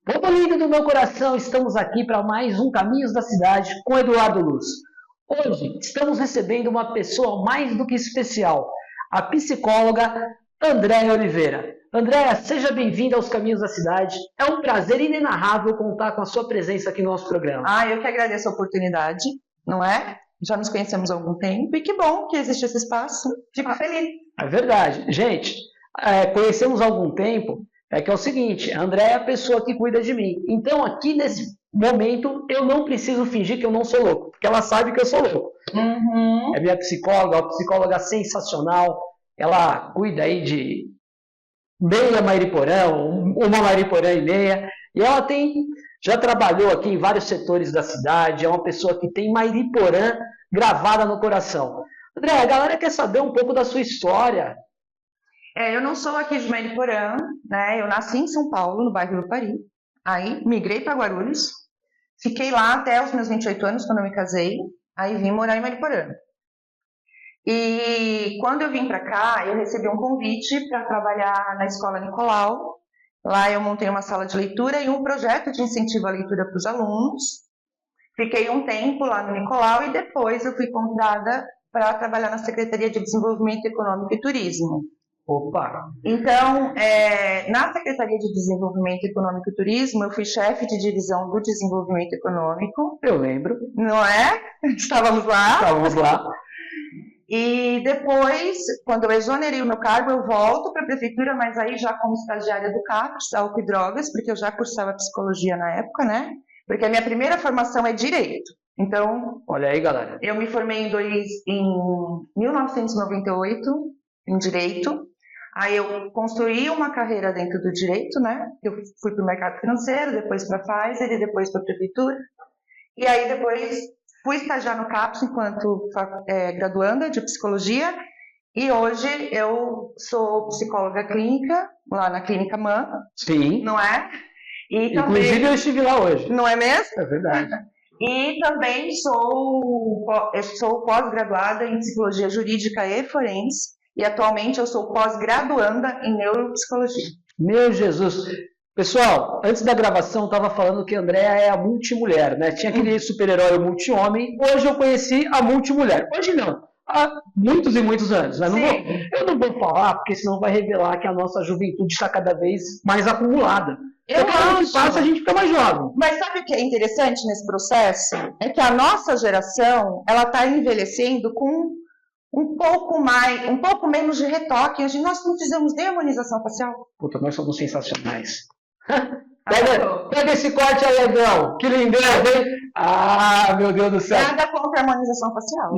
Povo lindo do meu coração, estamos aqui para mais um Caminhos da Cidade com Eduardo Luz. Hoje estamos recebendo uma pessoa mais do que especial, a psicóloga Andréia Oliveira. Andréia, seja bem-vinda aos Caminhos da Cidade. É um prazer inenarrável contar com a sua presença aqui no nosso programa. Eu que agradeço a oportunidade, não é? Já nos conhecemos há algum tempo e que bom que existe esse espaço. Fico feliz. É verdade. Gente, conhecemos há algum tempo, que é o seguinte, a Andréia é a pessoa que cuida de mim. Então, aqui nesse momento, eu não preciso fingir que eu não sou louco, porque ela sabe que eu sou louco. Uhum. É minha psicóloga, uma psicóloga sensacional. Ela cuida aí de meia Mariporã, uma Mariporã e meia. E ela já trabalhou aqui em vários setores da cidade, é uma pessoa que tem Mariporã gravada no coração. André, a galera quer saber um pouco da sua história. Eu não sou aqui de Mariporã, né? Eu nasci em São Paulo, no bairro do Pari. Aí migrei para Guarulhos, fiquei lá até os meus 28 anos, quando eu me casei. Aí vim morar em Mariporã. E quando eu vim para cá, eu recebi um convite para trabalhar na Escola Nicolau. Lá eu montei uma sala de leitura e um projeto de incentivo à leitura para os alunos. Fiquei um tempo lá no Nicolau e depois eu fui convidada para trabalhar na Secretaria de Desenvolvimento Econômico e Turismo. Opa! Então, na Secretaria de Desenvolvimento Econômico e Turismo, eu fui chefe de divisão do Desenvolvimento Econômico. Eu lembro. Não é? Estávamos lá. Estávamos lá. E depois, quando eu exonerei o meu cargo, eu volto para a prefeitura, mas aí já como estagiária do CAPES, álcool e drogas, porque eu já cursava psicologia na época, né? Porque a minha primeira formação é direito. Então, olha aí, galera. Eu me formei em 1998 em direito. Aí eu construí uma carreira dentro do direito, né? Eu fui para o mercado financeiro, depois para a Pfizer e depois para a prefeitura. E aí depois fui estagiar no CAPES enquanto graduanda de psicologia e hoje eu sou psicóloga clínica, lá na Clínica MAN. Sim. Não é? E inclusive também, eu estive lá hoje. Não é mesmo? É verdade. E também sou pós-graduada em psicologia jurídica e forense e atualmente eu sou pós-graduanda em neuropsicologia. Meu Jesus! Pessoal, antes da gravação eu estava falando que a Andréia é a multimulher, né? Tinha aquele super-herói multi-homem, hoje eu conheci a multimulher. Hoje não, há muitos e muitos anos. Né? Eu não vou falar, porque senão vai revelar que a nossa juventude está cada vez mais acumulada. Cada ano que passa a gente fica mais jovem. Mas sabe o que é interessante nesse processo? É que a nossa geração, ela está envelhecendo com um pouco menos de retoque. Nós não fizemos nem harmonização facial. Puta, nós somos sensacionais. Pega esse corte aí, Edão. Que lindeza, hein? Ah, meu Deus do céu. Nada contra a harmonização facial.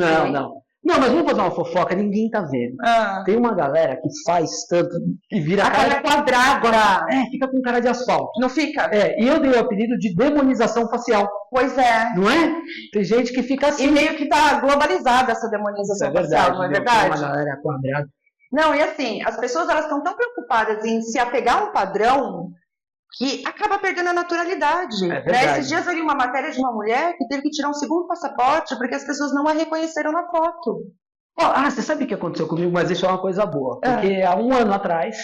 Não, mas vamos fazer uma fofoca, ninguém tá vendo. Tem uma galera que faz tanto e vira a cara quadrada. Fica com cara de asfalto. Não fica? E eu dei o apelido de demonização facial. Pois é. Não é? Tem gente que fica assim. E meio que tá globalizada essa demonização facial, não é verdade? Uma galera quadrada. Não, e assim, as pessoas elas estão tão preocupadas em se apegar a um padrão que acaba perdendo a naturalidade. Esses dias eu li uma matéria de uma mulher que teve que tirar um segundo passaporte porque as pessoas não a reconheceram na foto. Você sabe o que aconteceu comigo? Mas isso é uma coisa boa. Porque há um ano atrás,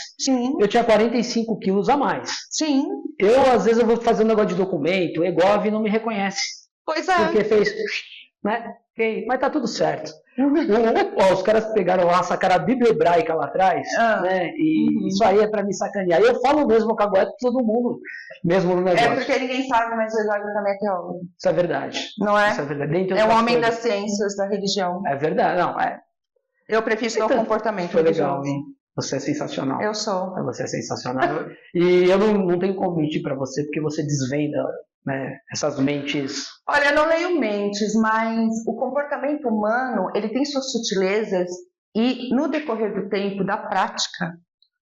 eu tinha 45 quilos a mais. Sim. Às vezes, eu vou fazer um negócio de documento, o Egov não me reconhece. Pois é. Porque fez, né? Mas tá tudo certo. Os caras pegaram lá, sacaram a Bíblia hebraica lá atrás, né? E isso aí é pra me sacanear. Eu falo mesmo que aguento todo mundo, mesmo no negócio. É porque ninguém sabe, mas o Eduardo também é teólogo. Isso é verdade. Não é? Isso é verdade. É um homem das ciências, da religião. É verdade, Eu prefiro o comportamento. Foi legal, hein? Você é sensacional. Eu sou. Você é sensacional. E eu não tenho como mentir pra você, porque você desvenda, né, essas mentes. Olha, eu não leio mentes, mas o comportamento humano, ele tem suas sutilezas e no decorrer do tempo, da prática,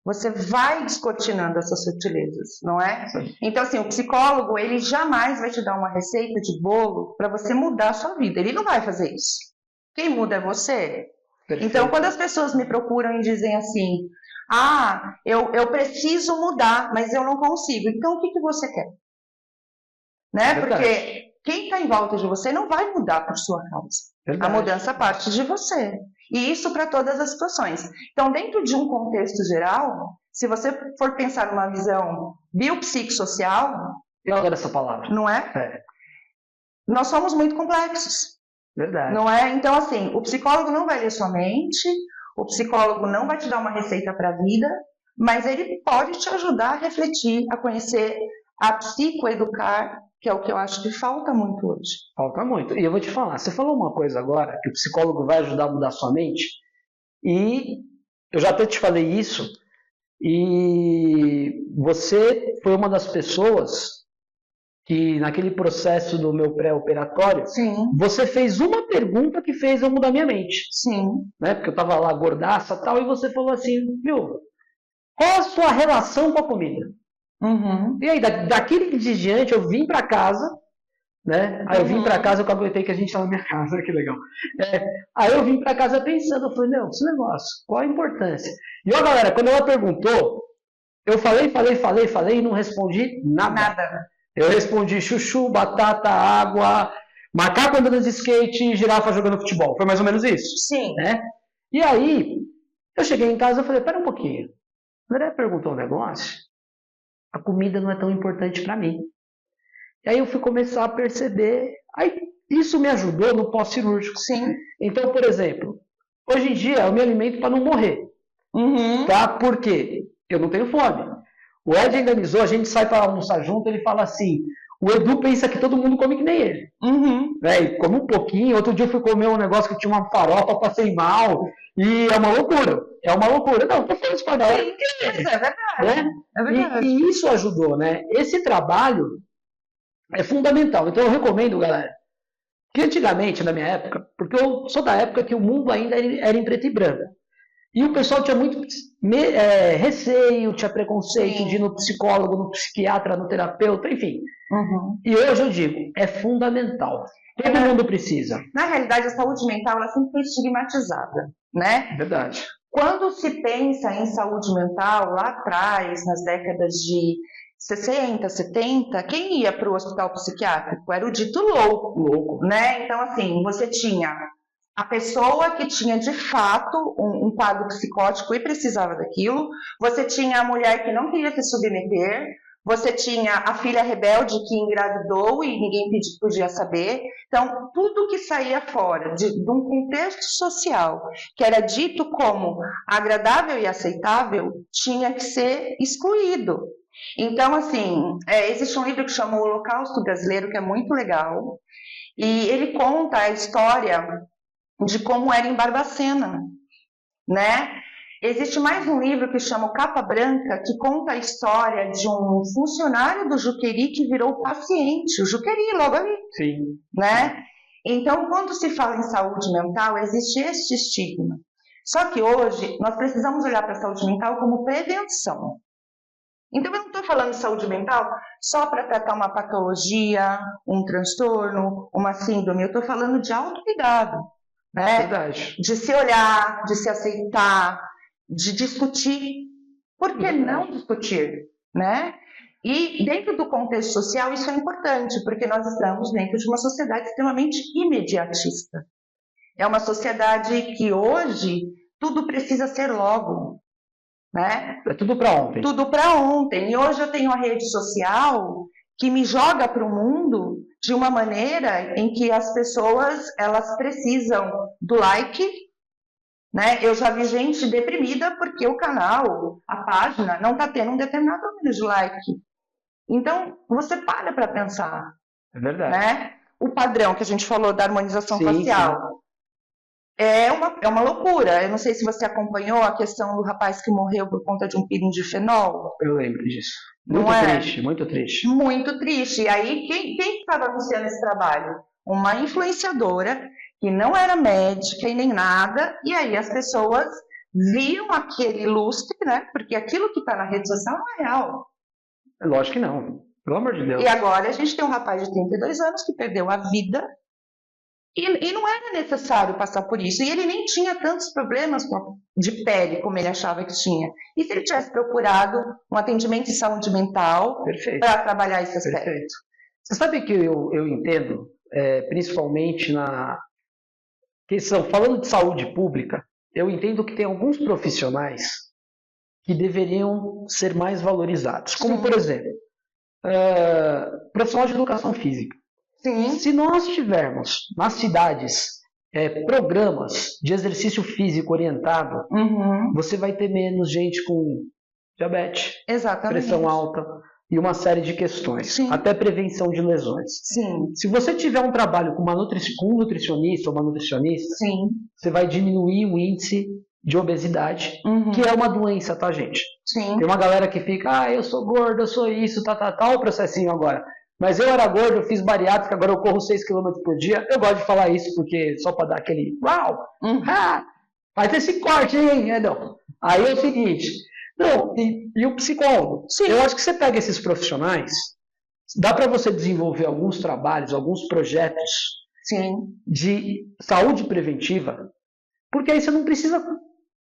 você vai descortinando essas sutilezas, não é? Sim. Então, assim, o psicólogo, ele jamais vai te dar uma receita de bolo para você mudar a sua vida. Ele não vai fazer isso. Quem muda é você. Perfeito. Então, quando as pessoas me procuram e dizem assim, eu preciso mudar, mas eu não consigo. Então, o que você quer? Né? Porque quem está em volta de você não vai mudar por sua causa. Verdade. A mudança parte de você. E isso para todas as situações. Então, dentro de um contexto geral, se você for pensar numa visão biopsicossocial, Eu adoro essa palavra. não é? Nós somos muito complexos. Verdade. Não é? Então, assim, o psicólogo não vai ler sua mente, o psicólogo não vai te dar uma receita para a vida, mas ele pode te ajudar a refletir, a conhecer, a psicoeducar, que é o que eu acho que falta muito hoje. Falta muito. E eu vou te falar, você falou uma coisa agora, que o psicólogo vai ajudar a mudar sua mente, e eu já até te falei isso, e você foi uma das pessoas que naquele processo do meu pré-operatório, Sim. Você fez uma pergunta que fez eu mudar minha mente. Sim. Né? Porque eu estava lá gordaça e tal, e você falou assim, viu, qual a sua relação com a comida? Uhum. E aí, daquele dia em diante, eu vim para casa, né? Aí eu vim para casa, eu aguentei que a gente estava na minha casa, que legal. Aí eu vim para casa pensando, eu falei, não, esse negócio, qual a importância? E ó, galera, quando ela perguntou, eu falei e não respondi nada. Eu respondi chuchu, batata, água, macaco andando de skate e girafa jogando futebol. Foi mais ou menos isso. Sim. Né? E aí, eu cheguei em casa e falei, pera um pouquinho. O André perguntou um negócio, a comida não é tão importante para mim. E aí eu fui começar a perceber, aí isso me ajudou no pós-cirúrgico. Sim. Então, por exemplo, hoje em dia eu me alimento para não morrer. Uhum. Tá? Por quê? Eu não tenho fome. O Ed organizou, a gente sai para almoçar junto, ele fala assim, o Edu pensa que todo mundo come que nem ele. Uhum. Ele come um pouquinho, outro dia eu fui comer um negócio que tinha uma farofa, passei mal, e é uma loucura. É uma loucura. Não, tô falando isso para galera. Mas é verdade. Né? É verdade. E isso ajudou, né? Esse trabalho é fundamental. Então eu recomendo, galera, que antigamente, na minha época, porque eu sou da época que o mundo ainda era em preto e branco. E o pessoal tinha muito receio, tinha preconceito de ir no psicólogo, no psiquiatra, no terapeuta, enfim. Uhum. E hoje eu digo, é fundamental. Todo mundo precisa. Na realidade, a saúde mental ela sempre foi estigmatizada, né? Verdade. Quando se pensa em saúde mental, lá atrás, nas décadas de 60, 70, quem ia para o hospital psiquiátrico era o dito louco, né? Então, assim, você tinha a pessoa que tinha de fato um quadro psicótico e precisava daquilo, você tinha a mulher que não queria se submeter, você tinha a filha rebelde que engravidou e ninguém podia saber. Então, tudo que saía fora de um contexto social que era dito como agradável e aceitável tinha que ser excluído. Então, assim, existe um livro que chama O Holocausto Brasileiro, que é muito legal, e ele conta a história de como era em Barbacena, né? Existe mais um livro que chama Capa Branca, que conta a história de um funcionário do Juqueri que virou paciente, o Juqueri, logo ali. Sim. Né? Então, quando se fala em saúde mental, existe este estigma. Só que hoje, nós precisamos olhar para a saúde mental como prevenção. Então, eu não estou falando de saúde mental só para tratar uma patologia, um transtorno, uma síndrome. Eu estou falando de autocuidado. Né? Verdade. De se olhar, de se aceitar, de discutir. Por que não discutir? Né? E dentro do contexto social isso é importante, porque nós estamos dentro de uma sociedade extremamente imediatista. É uma sociedade que hoje tudo precisa ser logo. Né? É tudo para ontem. Tudo para ontem. E hoje eu tenho a rede social que me joga para o mundo de uma maneira em que as pessoas elas precisam do like, né? Eu já vi gente deprimida porque o canal, a página, não está tendo um determinado número de like. Então, você para pensar. É verdade. Né? O padrão que a gente falou da harmonização facial. Sim. É uma loucura. Eu não sei se você acompanhou a questão do rapaz que morreu por conta de um peeling de fenol. Eu lembro disso. Muito triste, muito triste. Muito triste. E aí, quem estava anunciando esse trabalho? Uma influenciadora que não era médica e nem nada. E aí as pessoas viam aquele lustre, né? Porque aquilo que está na rede social não é real. Lógico que não. Pelo amor de Deus. E agora a gente tem um rapaz de 32 anos que perdeu a vida. E não era necessário passar por isso. E ele nem tinha tantos problemas de pele como ele achava que tinha. E se ele tivesse procurado um atendimento de saúde mental para trabalhar esse aspecto? Perfeito. Você sabe que eu entendo, principalmente que são, falando de saúde pública, eu entendo que tem alguns profissionais que deveriam ser mais valorizados. Como, por exemplo, profissional de educação física. Sim. Se nós tivermos nas cidades programas de exercício físico orientado, você vai ter menos gente com diabetes, pressão alta e uma série de questões, Sim. até prevenção de lesões. Sim. Se você tiver um trabalho com um nutricionista ou uma nutricionista, Sim. você vai diminuir o índice de obesidade, que é uma doença, tá, gente? Sim. Tem uma galera que fica, eu sou gordo, eu sou isso, o processinho agora. Mas eu era gordo, eu fiz bariátrica, agora eu corro 6 km por dia. Eu gosto de falar isso porque só para dar aquele uau, faz esse corte, hein, Edão? Aí é o seguinte, não, e o psicólogo? Sim. Eu acho que você pega esses profissionais, dá para você desenvolver alguns trabalhos, alguns projetos de saúde preventiva, porque aí você não precisa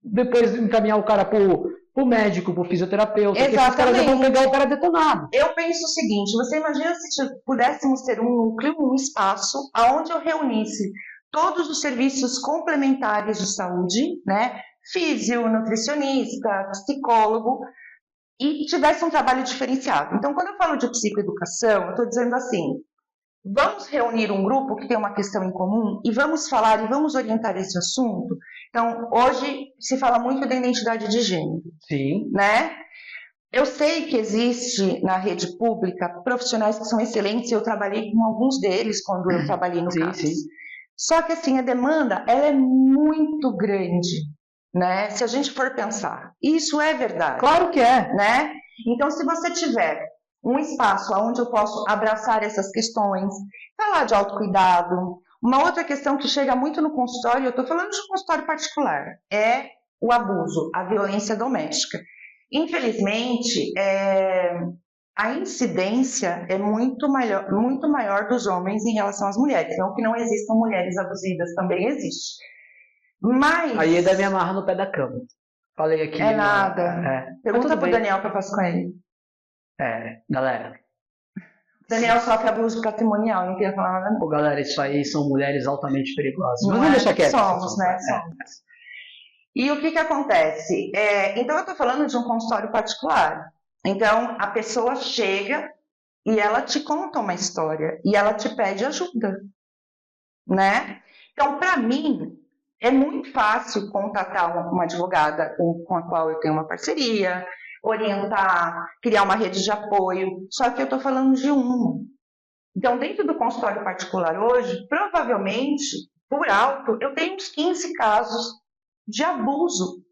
depois encaminhar o cara pro médico, pro fisioterapeuta, porque esses caras já vão pegar o cara detonado. Eu penso o seguinte, você imagina se pudéssemos ter um núcleo, um espaço, onde eu reunisse todos os serviços complementares de saúde, né? Físio, nutricionista, psicólogo, e tivesse um trabalho diferenciado. Então, quando eu falo de psicoeducação, eu estou dizendo assim, vamos reunir um grupo que tem uma questão em comum e vamos falar e vamos orientar esse assunto. Então, hoje se fala muito da identidade de gênero. Sim. Né? Eu sei que existe na rede pública profissionais que são excelentes e eu trabalhei com alguns deles quando eu trabalhei no CAPS. Sim. Só que assim, a demanda ela é muito grande, né? Se a gente for pensar. Isso é verdade. Claro que é. Né? Então, se você tiver um espaço onde eu posso abraçar essas questões, falar de autocuidado. Uma outra questão que chega muito no consultório, eu estou falando de um consultório particular, é o abuso, a violência doméstica. Infelizmente, a incidência é muito maior dos homens em relação às mulheres. Não que não existam mulheres abusivas, também existe. Mas... Aí ainda me amarra no pé da cama. Falei aqui. É nada. Pergunta pro Daniel que eu faço com ele. Galera. Daniel sofre abuso patrimonial, não queria falar nada. Pô, galera, isso aí são mulheres altamente perigosas. Mas vamos deixar quieto. Somos, né? Somos. E o que acontece? Então, eu estou falando de um consultório particular. Então, a pessoa chega e ela te conta uma história e ela te pede ajuda, né? Então, para mim, é muito fácil contatar uma advogada com a qual eu tenho uma parceria, orientar, criar uma rede de apoio, só que eu estou falando de uma. Então, dentro do consultório particular hoje, provavelmente, por alto, eu tenho uns 15 casos de abuso.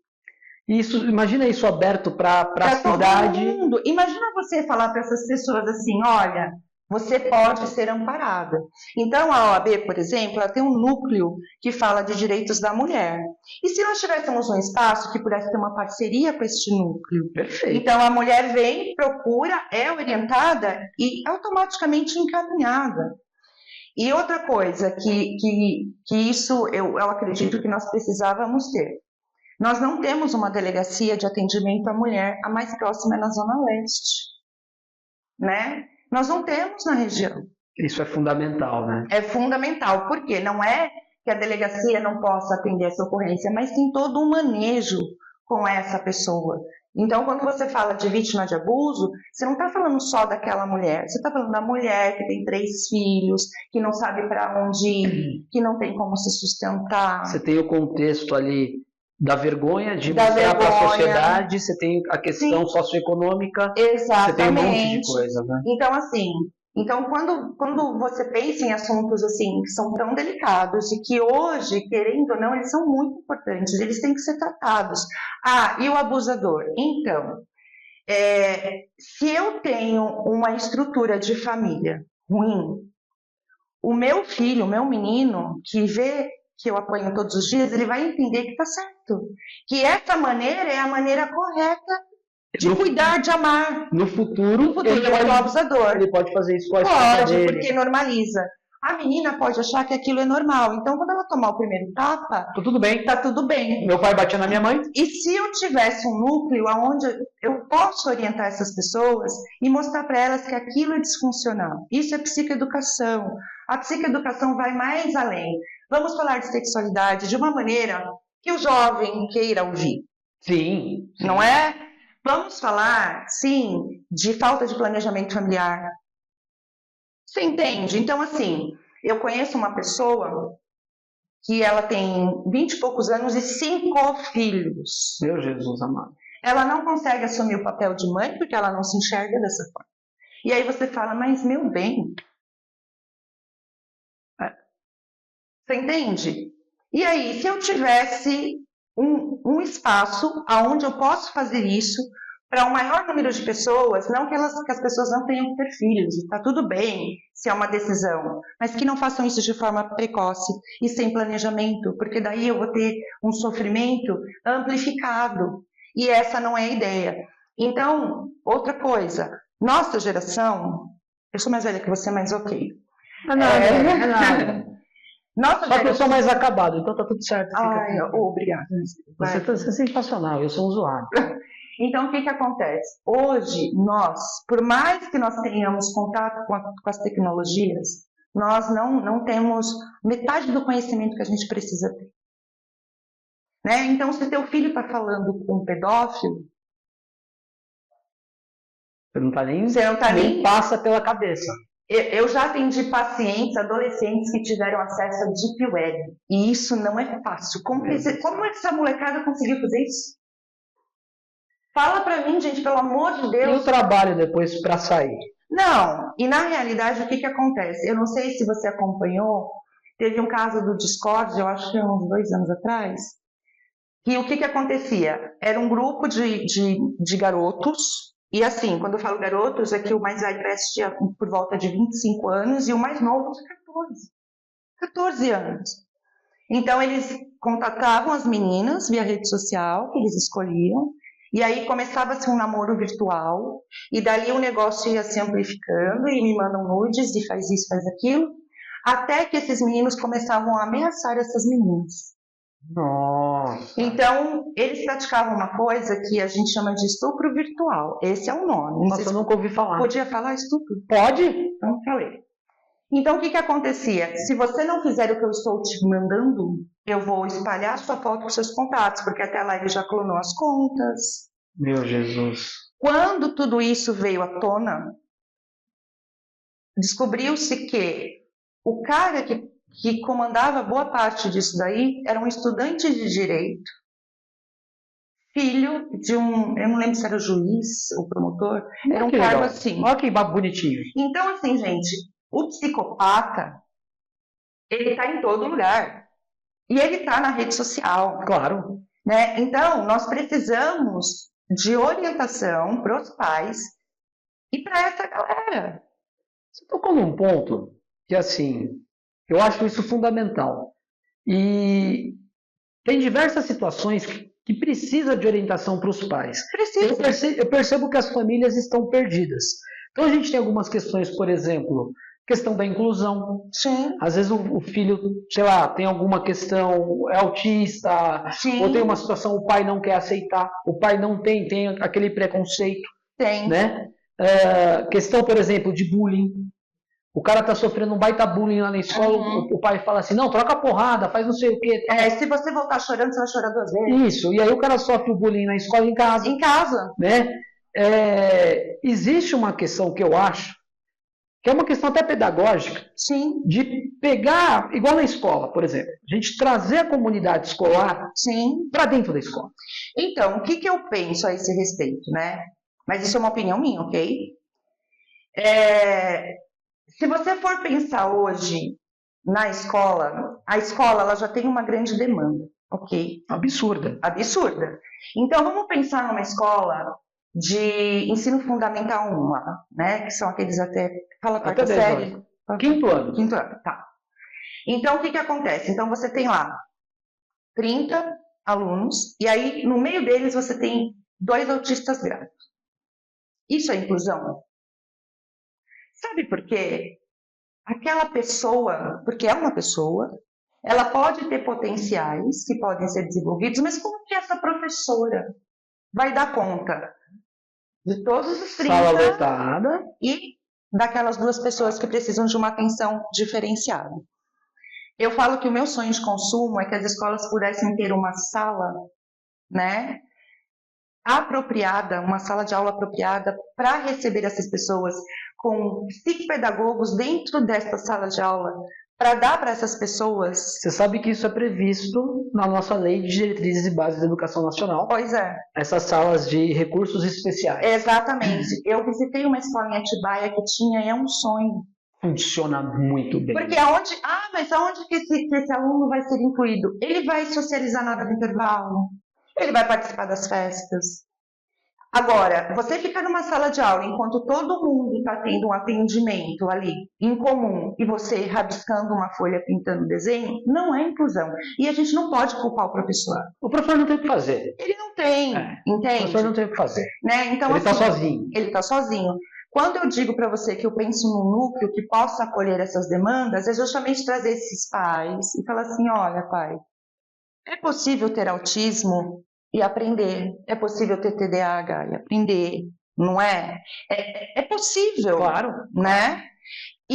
Imagina isso aberto para a cidade. Todo mundo. Imagina você falar para essas pessoas assim, olha, você pode ser amparada. Então, a OAB, por exemplo, ela tem um núcleo que fala de direitos da mulher. E se nós tivéssemos um espaço que pudesse ter uma parceria com este núcleo? Perfeito. Então, a mulher vem, procura, é orientada e automaticamente encaminhada. E outra coisa que isso eu acredito que nós precisávamos ter. Nós não temos uma delegacia de atendimento à mulher, a mais próxima é na Zona Leste, né? Nós não temos na região. Isso é fundamental, né? É fundamental, porque não é que a delegacia não possa atender essa ocorrência, mas tem todo um manejo com essa pessoa. Então, quando você fala de vítima de abuso, você não está falando só daquela mulher, você está falando da mulher que tem 3 filhos, que não sabe para onde ir, que não tem como se sustentar. Você tem o contexto ali da vergonha de mostrar para a sociedade, você tem a questão socioeconômica, exatamente. Você tem um monte de coisa, né? Então, assim, quando você pensa em assuntos assim, que são tão delicados e que hoje, querendo ou não, eles são muito importantes, eles têm que ser tratados. E o abusador? Então, se eu tenho uma estrutura de família ruim, o meu filho, o meu menino, que vê que eu apanho todos os dias, ele vai entender que está certo. Que essa maneira é a maneira correta de cuidar, de amar. No futuro ele vai ser um abusador. Ele pode fazer isso com a esposa dele. Porque normaliza. A menina pode achar que aquilo é normal. Então, quando ela tomar o primeiro tapa, tá tudo bem. Tá tudo bem. Meu pai batia na minha mãe. E se eu tivesse um núcleo onde eu posso orientar essas pessoas e mostrar para elas que aquilo é disfuncional. Isso é psicoeducação. A psicoeducação vai mais além. Vamos falar de sexualidade de uma maneira que o jovem queira ouvir. Sim. Não é? Vamos falar, sim, de falta de planejamento familiar. Você entende? Então, assim, eu conheço uma pessoa que ela tem 20 e poucos anos e 5 filhos. Meu Jesus amado. Ela não consegue assumir o papel de mãe porque ela não se enxerga dessa forma. E aí você fala, mas meu bem, você entende? E aí, se eu tivesse um espaço onde eu posso fazer isso para um maior número de pessoas, não que as pessoas não tenham que ter filhos, está tudo bem se é uma decisão, mas que não façam isso de forma precoce e sem planejamento, porque daí eu vou ter um sofrimento amplificado, e essa não é a ideia. Então, outra coisa, nossa geração, eu sou mais velha que você, mas ok. Não é nada, não é nada. Nossa Só que eu geração... sou mais acabado, então tá tudo certo. Ai, obrigada. Você é sensacional, eu sou um usuário. Então, o que acontece? Hoje, nós, por mais que nós tenhamos contato com as tecnologias, nós não temos metade do conhecimento que a gente precisa ter. Né? Então, se teu filho está falando com um pedófilo, você não tá nem passa pela cabeça. Eu já atendi pacientes, adolescentes que tiveram acesso a Deep Web. E isso não é fácil. Como essa molecada conseguiu fazer isso? Fala pra mim, gente, pelo amor de Deus. E o trabalho depois para sair? Não, e na realidade o que acontece? Eu não sei se você acompanhou, teve um caso do Discord, eu acho que uns 2 anos atrás, que o que acontecia? Era um grupo de garotos, e assim, quando eu falo garotos, é que o mais velho tinha por volta de 25 anos e o mais novo de 14 anos. Então eles contatavam as meninas via rede social, que eles escolhiam, e aí começava-se um namoro virtual, e dali o negócio ia se amplificando, e me mandam nudes, e faz isso, faz aquilo, até que esses meninos começavam a ameaçar essas meninas. Nossa. Então, eles praticavam uma coisa que a gente chama de estupro virtual. Esse é o nome. Nossa, eu nunca ouvi falar. Podia falar estupro? Pode? Então, falei. Então, o que acontecia? Se você não fizer o que eu estou te mandando, eu vou espalhar a sua foto com seus contatos, porque até lá ele já clonou as contas. Meu Jesus. Quando tudo isso veio à tona, descobriu-se que o cara que comandava boa parte disso daí era um estudante de direito, filho de eu não lembro se era o juiz ou promotor, era um cargo assim. Olha que bonitinho. Então, assim, gente, o psicopata, ele está em todo lugar. E ele está na rede social. Claro. Né? Então, nós precisamos de orientação para os pais e para essa galera. Você tocou num ponto que, assim, eu acho isso fundamental. E tem diversas situações que precisa de orientação para os pais. Eu percebo que as famílias estão perdidas. Então a gente tem algumas questões, por exemplo, questão da inclusão. Sim. Às vezes o filho, sei lá, tem alguma questão, é autista, sim, ou tem uma situação, o pai não quer aceitar, o pai não tem aquele preconceito. Tem. Né? Questão, por exemplo, de bullying. O cara tá sofrendo um baita bullying lá na escola, o pai fala assim, não, troca porrada, faz não sei o quê. Se você voltar chorando, você vai chorar 2 vezes. Isso, e aí o cara sofre o bullying na escola e em casa. Em casa. Né? Existe uma questão que eu acho, que é uma questão até pedagógica, sim, de pegar, igual na escola, por exemplo, a gente trazer a comunidade escolar para dentro da escola. Então, o que eu penso a esse respeito, né? Mas isso é uma opinião minha, ok? Se você for pensar hoje na escola, a escola ela já tem uma grande demanda, ok? Absurda. Absurda. Então, vamos pensar numa escola de ensino fundamental 1, né? Que são aqueles até... Fala quarta série. Quinto ano. Quinto ano, tá. Então, o que acontece? Então, você tem lá 30 alunos, e aí, no meio deles, você tem 2 autistas graves. Isso é inclusão? Sabe por quê? Aquela pessoa, porque é uma pessoa, ela pode ter potenciais que podem ser desenvolvidos, mas como que essa professora vai dar conta de todos os 30 sala lotada e daquelas 2 pessoas que precisam de uma atenção diferenciada? Eu falo que o meu sonho de consumo é que as escolas pudessem ter uma sala, né, apropriada, uma sala de aula apropriada para receber essas pessoas, com psicopedagogos dentro desta sala de aula, para dar para essas pessoas. Você sabe que isso é previsto na nossa Lei de Diretrizes e Bases da Educação Nacional. Pois é. Essas salas de recursos especiais. Exatamente. Eu visitei uma escola em Atibaia que tinha, e é um sonho. Funciona muito bem. Porque mas aonde que esse aluno vai ser incluído? Ele vai socializar na hora do intervalo, ele vai participar das festas. Agora, você ficar numa sala de aula enquanto todo mundo está tendo um atendimento ali em comum e você rabiscando uma folha, pintando desenho, não é inclusão. E a gente não pode culpar o professor. O professor não tem o que fazer. Ele não tem, entende? O professor não tem o que fazer. Né? Então, ele está sozinho. Ele está sozinho. Quando eu digo para você que eu penso num núcleo que possa acolher essas demandas, é justamente trazer esses pais e falar assim, olha, pai, é possível ter autismo e aprender, é possível ter TDAH e aprender, não é? É possível, claro, né?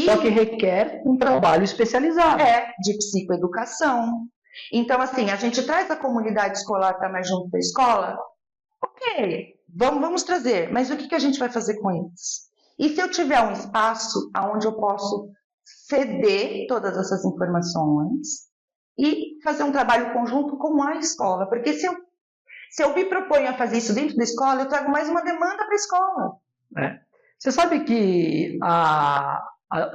Só que requer um trabalho especializado. De psicoeducação. Então, assim, a gente traz a comunidade escolar para mais junto da escola, ok, vamos trazer, mas o que a gente vai fazer com eles? E se eu tiver um espaço onde eu posso ceder todas essas informações e fazer um trabalho conjunto com a escola? Porque se eu me proponho a fazer isso dentro da escola, eu trago mais uma demanda para a escola. Você sabe que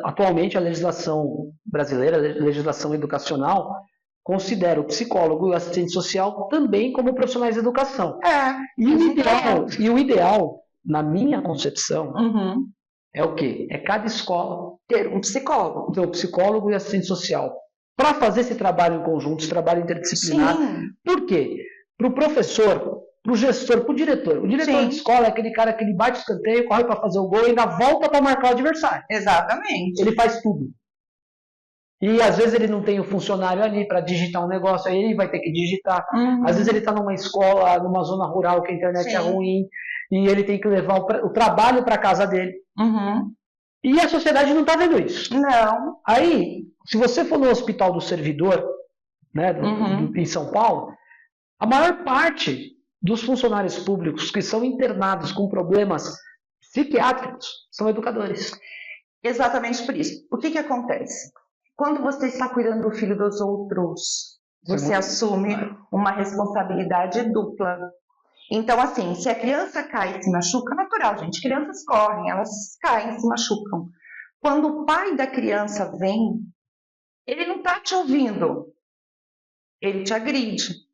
atualmente a legislação brasileira, a legislação educacional, considera o psicólogo e o assistente social também como profissionais de educação. E o ideal, na minha concepção, é o quê? É cada escola ter um psicólogo. Ter um psicólogo e assistente social. Para fazer esse trabalho em conjunto, esse trabalho interdisciplinar. Sim. Por quê? Para o professor, para o gestor, para o diretor. O diretor de escola é aquele cara que ele bate o escanteio, corre para fazer o gol e ainda volta para marcar o adversário. Exatamente. Ele faz tudo. E às vezes ele não tem o funcionário ali para digitar um negócio, aí ele vai ter que digitar. Às vezes ele está numa escola, numa zona rural que a internet é ruim, e ele tem que levar o trabalho para casa dele. E a sociedade não está vendo isso. Não. Aí, se você for no Hospital do Servidor, né, em São Paulo, a maior parte dos funcionários públicos que são internados com problemas psiquiátricos são educadores. Exatamente por isso. O que acontece? Quando você está cuidando do filho dos outros, você assume uma responsabilidade dupla. Então, assim, se a criança cai e se machuca, é natural, gente. Crianças correm, elas caem e se machucam. Quando o pai da criança vem, ele não está te ouvindo. Ele te agride.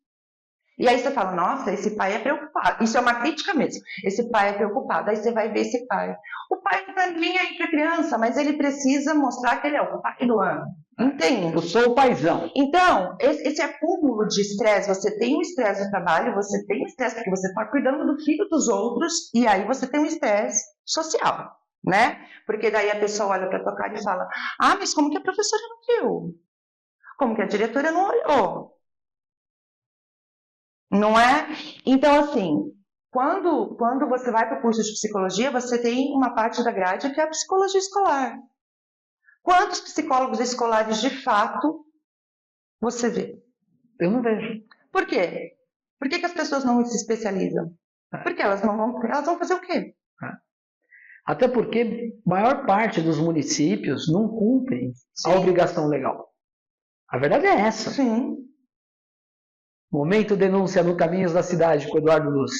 E aí você fala, nossa, esse pai é preocupado. Isso é uma crítica mesmo. Esse pai é preocupado. Aí você vai ver esse pai. O pai não tá nem aí para a criança, mas ele precisa mostrar que ele é o pai do ano. Entende? Eu sou o paizão. Então, esse acúmulo de estresse, você tem um estresse no trabalho, você tem um estresse porque você está cuidando do filho dos outros, e aí você tem um estresse social, né? Porque daí a pessoa olha para a tua cara e fala, mas como que a professora não viu? Como que a diretora não olhou? Não é? Então, assim, quando você vai para o curso de psicologia, você tem uma parte da grade que é a psicologia escolar. Quantos psicólogos escolares, de fato, você vê? Eu não vejo. Por quê? Por que as pessoas não se especializam? Porque elas vão fazer o quê? Até porque a maior parte dos municípios não cumprem a obrigação legal. A verdade é essa. Sim. Momento denúncia no Caminhos da Cidade com o Eduardo Luz.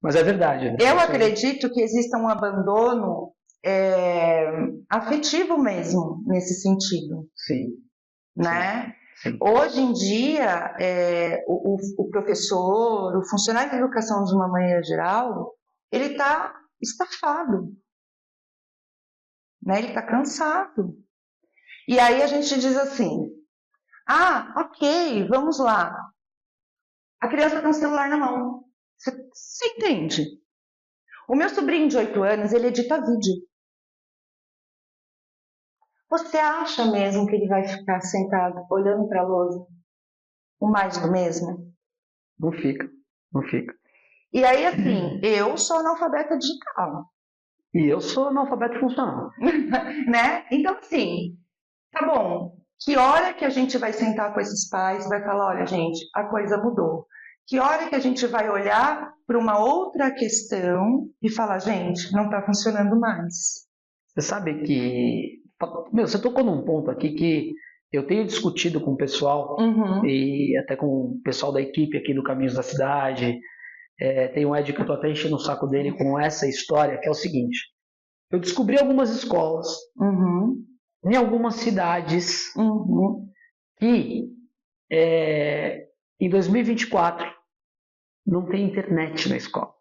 Mas é verdade. Né? Eu acredito que exista um abandono afetivo mesmo, nesse sentido. Sim. Né? Sim. Hoje em dia, o professor, o funcionário de educação de uma maneira geral, ele está estafado. Né? Ele está cansado. E aí a gente diz assim, ok, vamos lá. A criança tem um celular na mão. Você entende? O meu sobrinho de 8 anos, ele edita vídeo. Você acha mesmo que ele vai ficar sentado, olhando para a lousa? O mais do mesmo? Não fica. E aí, assim, eu sou analfabeta digital. E eu sou analfabeto funcional. Né? Então, assim, tá bom. Que hora que a gente vai sentar com esses pais e vai falar, olha, gente, a coisa mudou? Que hora que a gente vai olhar para uma outra questão e falar, gente, não está funcionando mais? Você sabe que... Meu, você tocou num ponto aqui que eu tenho discutido com o pessoal e até com o pessoal da equipe aqui do Caminhos da Cidade. Tem um Ed que eu estou até enchendo o saco dele com essa história, que é o seguinte. Eu descobri algumas escolas em algumas cidades que em 2024 não tem internet na escola.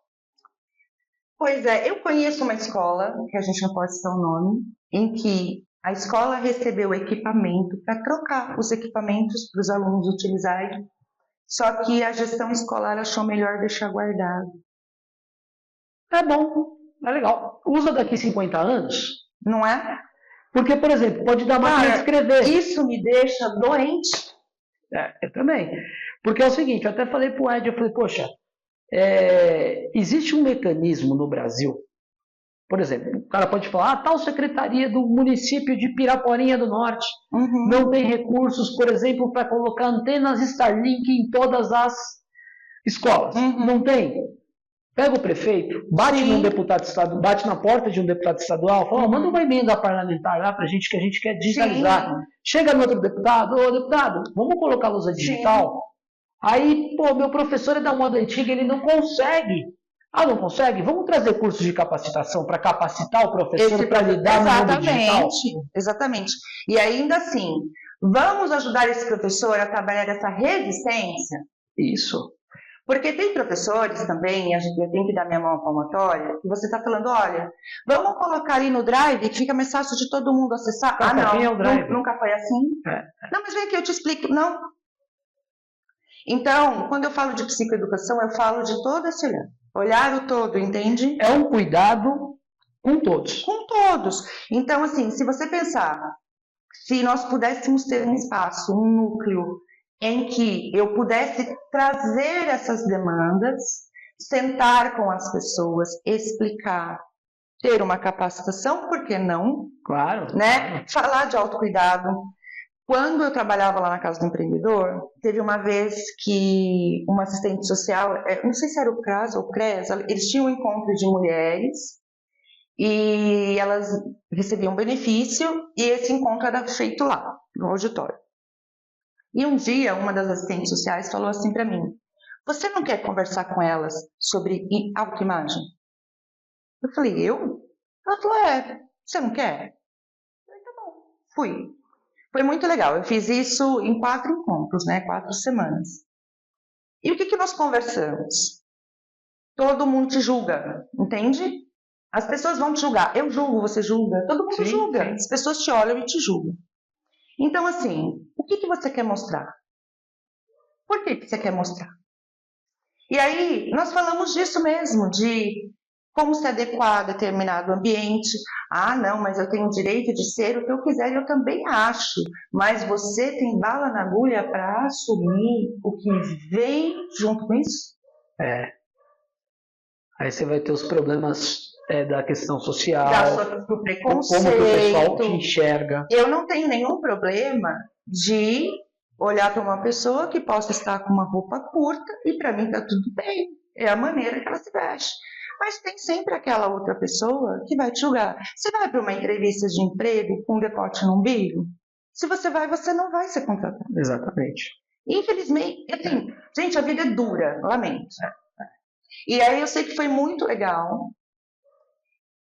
Pois é, eu conheço uma escola, que a gente não pode citar o nome, em que a escola recebeu equipamento para trocar os equipamentos para os alunos utilizarem, só que a gestão escolar achou melhor deixar guardado. É bom, é legal. Usa daqui 50 anos. Não é? Porque, por exemplo, pode dar máquina de escrever. Isso me deixa doente. Eu também. Porque é o seguinte, eu até falei pro Ed, eu falei, poxa, existe um mecanismo no Brasil, por exemplo, o cara pode falar, tal secretaria do município de Piraporinha do Norte não tem recursos, por exemplo, para colocar antenas Starlink em todas as escolas. Não tem. Pega o prefeito, bate num deputado estadual, bate na porta de um deputado estadual, fala, manda uma emenda parlamentar lá pra gente que a gente quer digitalizar. Chega no outro deputado, ô deputado, vamos colocar a lousa digital? Aí, pô, meu professor é da moda antiga, ele não consegue. Ah, não consegue? Vamos trazer cursos de capacitação para capacitar o professor para lidar no mundo digital? Exatamente. E ainda assim, vamos ajudar esse professor a trabalhar essa resistência? Isso. Porque tem professores também, e a gente tem que dar minha mão palmatória, que você está falando, olha, vamos colocar ali no Drive, que fica mais fácil de todo mundo acessar. Nunca foi assim? Não, mas vem aqui, eu te explico. Não. Então, quando eu falo de psicoeducação, eu falo de todo esse olhar o todo, entende? É um cuidado com todos. Com todos. Então, assim, se você pensar, se nós pudéssemos ter um espaço, um núcleo, em que eu pudesse trazer essas demandas, sentar com as pessoas, explicar, ter uma capacitação, por que não? Claro. Né? Falar de autocuidado. Quando eu trabalhava lá na Casa do Empreendedor, teve uma vez que uma assistente social, não sei se era o CRAS ou o CRES, eles tinham um encontro de mulheres e elas recebiam benefício e esse encontro era feito lá, no auditório. E um dia, uma das assistentes sociais falou assim para mim, você não quer conversar com elas sobre autoimagem? Eu falei, eu? Ela falou, você não quer? Eu falei, tá bom, fui. Foi muito legal, eu fiz isso em 4 encontros, 4 semanas. E o que nós conversamos? Todo mundo te julga, entende? As pessoas vão te julgar, eu julgo, você julga, todo mundo julga, sim. As pessoas te olham e te julgam. Então, assim, o que você quer mostrar? Por que você quer mostrar? E aí, nós falamos disso mesmo, de como se adequar a determinado ambiente. Ah, não, mas eu tenho o direito de ser o que eu quiser, eu também acho. Mas você tem bala na agulha para assumir o que vem junto com isso? Aí você vai ter os problemas da questão social, do preconceito, como que o pessoal te enxerga. Eu não tenho nenhum problema de olhar para uma pessoa que possa estar com uma roupa curta e para mim está tudo bem. É a maneira que ela se veste. Mas tem sempre aquela outra pessoa que vai te julgar. Você vai para uma entrevista de emprego com um decote no umbigo? Se você vai, você não vai ser contratado. Exatamente. Infelizmente, assim, gente, a vida é dura, lamento. E aí eu sei que foi muito legal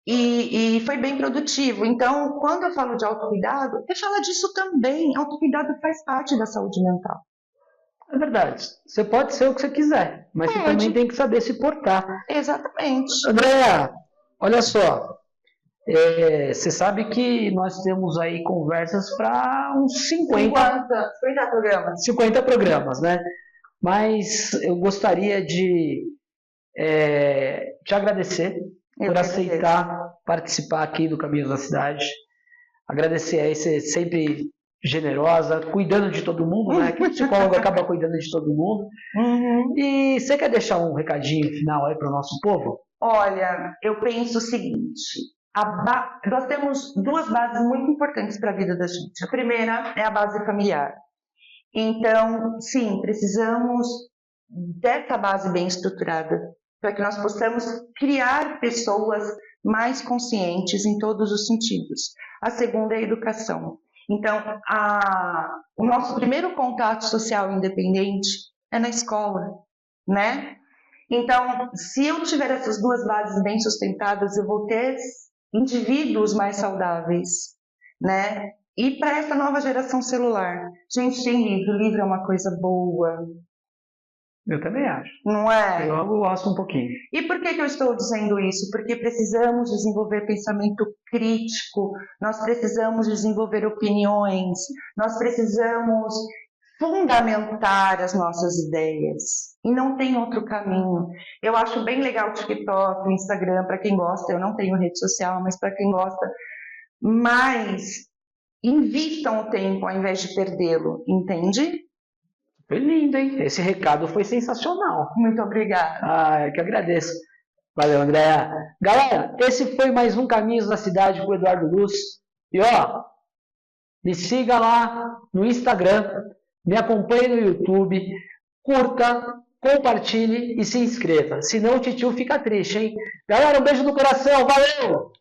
e foi bem produtivo. Então, quando eu falo de autocuidado, eu falo disso também. Autocuidado faz parte da saúde mental. É verdade. Você pode ser o que você quiser, mas você também tem que saber se portar. Exatamente. Andréa, olha só. Você sabe que nós temos aí conversas para uns 50 programas. 50 programas, né? Mas eu gostaria de te agradecer por aceitar participar aqui do Caminhos da Cidade. Agradecer aí, ser sempre generosa, cuidando de todo mundo, né? Que o psicólogo acaba cuidando de todo mundo. E você quer deixar um recadinho final aí para o nosso povo? Olha, eu penso o seguinte, Nós temos duas bases muito importantes para a vida da gente. A primeira é a base familiar. Então, sim, precisamos dessa base bem estruturada para que nós possamos criar pessoas mais conscientes em todos os sentidos. A segunda é a educação. Então, o nosso primeiro contato social independente é na escola, né? Então, se eu tiver essas duas bases bem sustentadas, eu vou ter indivíduos mais saudáveis, né? E para essa nova geração celular, gente, tem livro é uma coisa boa. Eu também acho. Não é? Eu gosto um pouquinho. E por que eu estou dizendo isso? Porque precisamos desenvolver pensamento crítico, nós precisamos desenvolver opiniões, nós precisamos fundamentar as nossas ideias. E não tem outro caminho. Eu acho bem legal o TikTok, o Instagram, para quem gosta. Eu não tenho rede social, mas para quem gosta. Mas invistam o tempo ao invés de perdê-lo, entende? Foi lindo, hein? Esse recado foi sensacional. Muito obrigada. Eu que agradeço. Valeu, Andréa. Galera, esse foi mais um Caminhos da Cidade com o Eduardo Luz. E ó, me siga lá no Instagram, me acompanhe no YouTube, curta, compartilhe e se inscreva. Senão o titio fica triste, hein? Galera, um beijo no coração. Valeu!